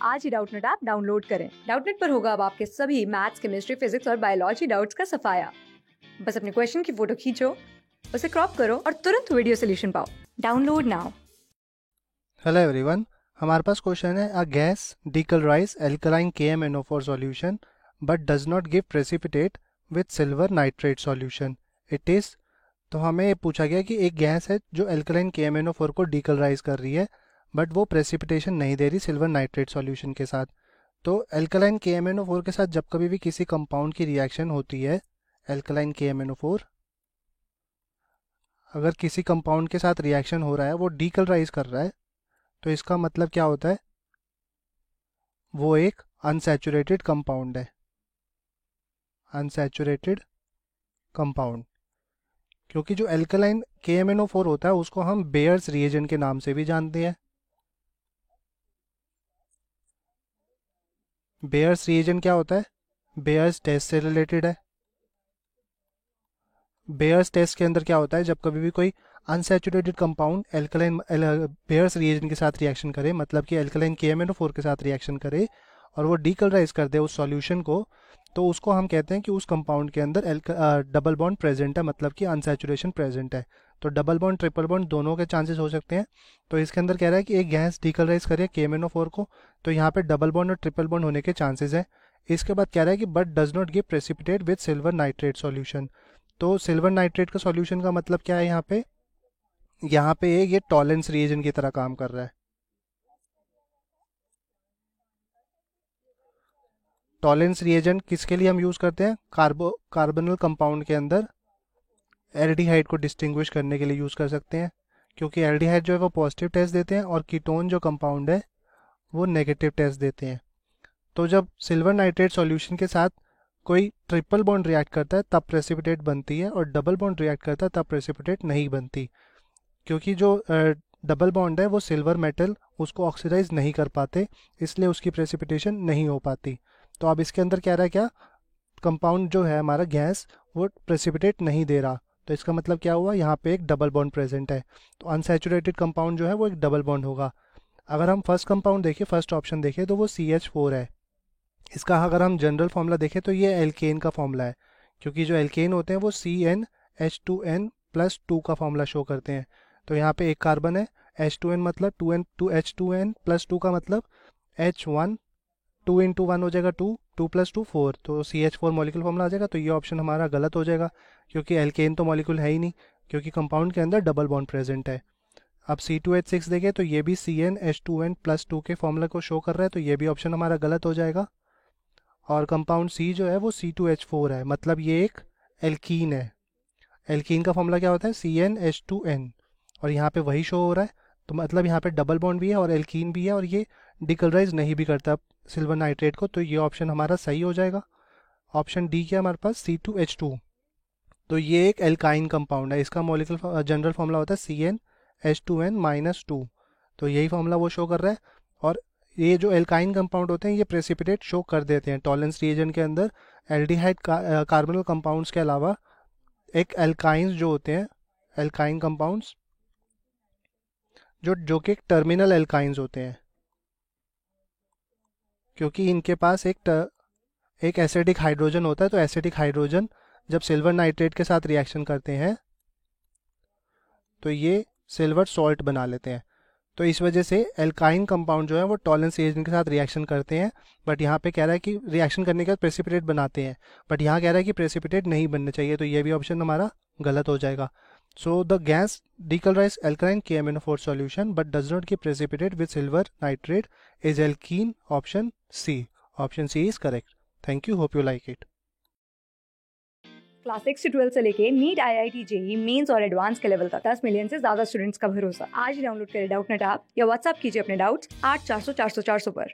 आज ही Doubtnut app download करें। Doubtnut पर होगा अब आपके सभी मैथ्स, केमिस्ट्री, फिजिक्स और बायोलॉजी डाउट्स का सफाया। बस अपने क्वेश्चन की फोटो खींचो, उसे क्रॉप करो और तुरंत वीडियो सोल्यूशन पाओ। Download now. हेलो एवरीवन, हमारे पास क्वेश्चन है, a gas decolourise alkaline KMnO4 solution but does not give precipitate with silver nitrate solution. It is, तो हमें ये पूछा गया कि एक गैस है जो एल्कलाइन KMnO4 को डीकलराइज कर रही है बट वो प्रेसिपिटेशन नहीं दे रही सिल्वर नाइट्रेट सॉल्यूशन के साथ। तो एल्कलाइन KMnO4 के साथ जब कभी भी किसी कंपाउंड की रिएक्शन होती है, एल्कलाइन KMnO4 अगर किसी कंपाउंड के साथ रिएक्शन हो रहा है, वो डीकलराइज कर रहा है, तो इसका मतलब क्या होता है, वो एक अनसैचुरेटेड कंपाउंड है। अनसैचुरेटेड कंपाउंड, क्योंकि जो एल्कलाइन KMnO4 होता है उसको हम बेयर्स रिएजेंट के नाम से भी जानते हैं। बेयर्स रिएजेंट क्या होता है? बेयर्स टेस्ट से रिलेटेड है। बेयर्स टेस्ट के अंदर क्या होता है, जब कभी भी कोई unsaturated compound alkaline bears reagent के साथ रिएक्शन करे, मतलब कि एल्कलाइन KMnO4 के साथ रिएक्शन करे और वो डीकलराइज कर दे उस सॉल्यूशन को, तो उसको हम कहते हैं कि उस कंपाउंड के अंदर डबल बॉन्ड प्रेजेंट है, मतलब कि अनसैचुरेशन प्रेजेंट है। तो डबल बॉन्ड ट्रिपल बॉन्ड दोनों के चांसेस हो सकते हैं। तो इसके अंदर कह रहा है कि एक गैस डीकलराइज करे KMnO4 को, तो यहाँ पे डबल बॉन्ड और ट्रिपल बॉन्ड होने के चांसेस है। इसके बाद कह रहा है कि but does not give precipitate with silver nitrate solution. तो सिल्वर नाइट्रेट का सॉल्यूशन का मतलब क्या है यहाँ पे? यहाँ पे ये टॉलेंस रिएजेंट की तरह काम कर रहा है। टॉलेंस रिएजेंट किसके लिए हम यूज़ करते हैं? कार्बोनल कंपाउंड के अंदर एल्डिहाइड को डिस्टिंग्विश करने के लिए यूज़ कर सकते हैं, क्योंकि एल्डिहाइड जो है वो पॉजिटिव टेस्ट देते हैं और कीटोन जो कंपाउंड है वो नेगेटिव टेस्ट देते हैं। तो जब सिल्वर नाइट्रेट सॉल्यूशन के साथ कोई ट्रिपल बॉन्ड रिएक्ट करता है तब प्रेसिपिटेट बनती है, और डबल बॉन्ड रिएक्ट करता है तब प्रेसिपिटेट नहीं बनती, क्योंकि जो डबल बॉन्ड है वो सिल्वर मेटल उसको ऑक्सीडाइज नहीं कर पाते, इसलिए उसकी प्रेसिपिटेशन नहीं हो पाती। तो अब इसके अंदर कह रहा है क्या, कंपाउंड जो है हमारा गैस वो प्रेसिपिटेट नहीं दे रहा, तो इसका मतलब क्या हुआ, यहाँ पे एक डबल बॉन्ड प्रेजेंट है। तो अनसैचुरेटेड कंपाउंड जो है वो एक डबल बॉन्ड होगा। अगर हम फर्स्ट कंपाउंड देखें, फर्स्ट ऑप्शन देखें, तो वो CH4 है। इसका अगर हम जनरल फॉर्मूला देखें तो ये एल्केन का फॉर्मूला है, क्योंकि जो एल्केन होते हैं वो CnH2n+2 का फॉर्मूला शो करते हैं। तो यहाँ पे एक कार्बन है, H2n मतलब 2H2n+2 का मतलब H1, 2 इंटू 1 हो जाएगा 2, 2+2 4, तो CH4 मॉलिक्यूल फॉर्मूला आ जाएगा। तो ये ऑप्शन हमारा गलत हो जाएगा, क्योंकि एल्केन तो मॉलिक्यूल है ही नहीं, क्योंकि कंपाउंड के अंदर डबल बॉन्ड प्रेजेंट है। अब C2H6 देखें तो ये भी CnH2n+2 के फॉर्मूला को शो कर रहा है, तो ये भी ऑप्शन हमारा गलत हो जाएगा। और कंपाउंड C जो है वो C2H4 है, मतलब ये एक एल्कीन है। एल्कीन का फॉर्मूला क्या होता है? CnH2n, और यहाँ पे वही शो हो रहा है, तो मतलब यहाँ पे डबल बॉन्ड भी है और एल्कीन भी है, और ये डिकलराइज नहीं भी करता सिल्वर नाइट्रेट को, तो ये ऑप्शन हमारा सही हो जाएगा। ऑप्शन डी क्या हमारे पास? C2H2। तो ये एक एल्काइन कंपाउंड है, इसका मॉलिक्यूलर जनरल फॉर्मूला होता है CnH2n-2, तो यही फॉर्मूला वो शो कर रहा है। और ये जो एल्काइन कंपाउंड होते हैं ये प्रेसिपिटेट शो कर देते हैं। टॉलेंस रिएजन के अंदर एल्डिहाइड कार्बोनल कंपाउंड्स के अलावा एक एल्काइंस जो होते हैं, एल्काइन कंपाउंड्स जो कि टर्मिनल एल्काइंस होते हैं, क्योंकि इनके पास एक एसिडिक हाइड्रोजन होता है। तो एसिडिक हाइड्रोजन जब सिल्वर नाइट्रेट के साथ रिएक्शन करते हैं तो ये सिल्वर सॉल्ट बना लेते हैं। तो इस वजह से एल्काइन कंपाउंड जो है वो टॉलेंस रिएजेंट के साथ रिएक्शन करते हैं, बट यहाँ पे कह रहा है कि रिएक्शन करने के बाद प्रेसिपिटेट बनाते हैं, बट यहाँ कह रहा है कि प्रेसिपिटेट नहीं बनने चाहिए, तो ये भी ऑप्शन हमारा गलत हो जाएगा। So the gas decolourise alkaline KMnO4 solution but does not give precipitate with silver nitrate is alkene, option C। Option C is correct. Thank you, hope you like it. Class 6 से 12 से लेके NEET, IIT, JEE mains और advance के level तक 10 million से ज्यादा students का भरोसा। आज ही डाउनलोड करें डाउटनेट ऐप या व्हाट्सएप कीजिए अपने डाउट्स 8400 400 400 पर।